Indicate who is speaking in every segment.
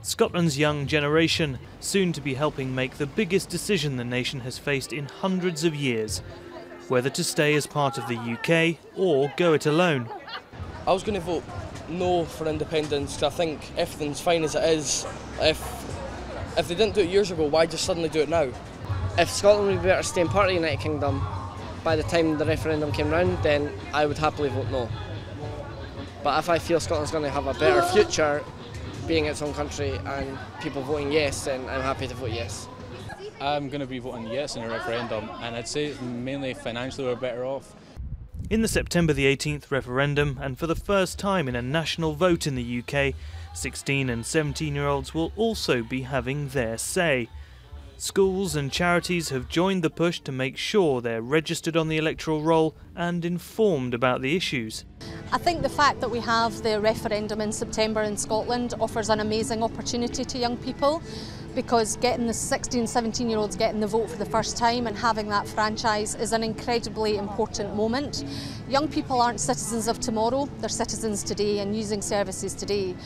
Speaker 1: Scotland's young generation, soon to be helping make the biggest decision the nation has faced in hundreds of years, whether to stay as part of the UK or go it alone.
Speaker 2: I was going to vote no for independence, because I think everything's fine as it is. If they didn't do it years ago, why just suddenly do it now?
Speaker 3: If Scotland would be better staying part of the United Kingdom by the time the referendum came round, then I would happily vote no. But if I feel Scotland's going to have a better future being its own country and people voting yes, then I'm happy to vote yes.
Speaker 4: I'm going to be voting yes in a referendum, and I'd say mainly financially we're better off.
Speaker 1: In the September the 18th referendum, and for the first time in a national vote in the UK, 16 and 17-year-olds will also be having their say. Schools and charities have joined the push to make sure they're registered on the electoral roll and informed about the issues.
Speaker 5: I think the fact that we have the referendum in September in Scotland offers an amazing opportunity to young people, because getting the 16 and 17-year-olds getting the vote for the first time and having that franchise is an incredibly important moment. Young people aren't citizens of tomorrow, they're citizens today and using services today.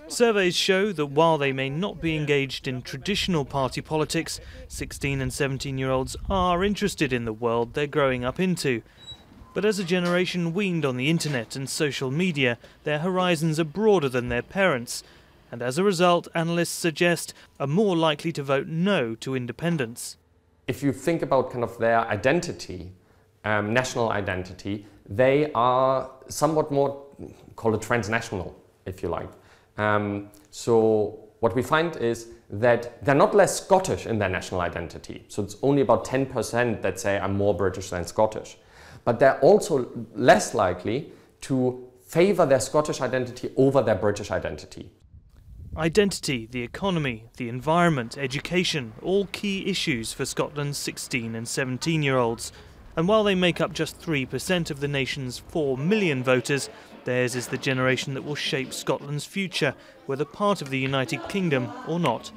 Speaker 1: Surveys show that while they may not be engaged in traditional party politics, 16 and 17-year-olds are interested in the world they're growing up into. But as a generation weaned on the internet and social media, their horizons are broader than their parents', and as a result, analysts suggest, are more likely to vote no to independence.
Speaker 6: If you think about kind of their identity, national identity, they are somewhat more, call it transnational, if you like. So what we find is that they're not less Scottish in their national identity. So it's only about 10% that say I'm more British than Scottish. But they're also less likely to favour their Scottish identity over their British identity.
Speaker 1: Identity, the economy, the environment, education, all key issues for Scotland's 16 and 17-year-olds. And while they make up just 3% of the nation's 4 million voters, theirs is the generation that will shape Scotland's future, whether part of the United Kingdom or not.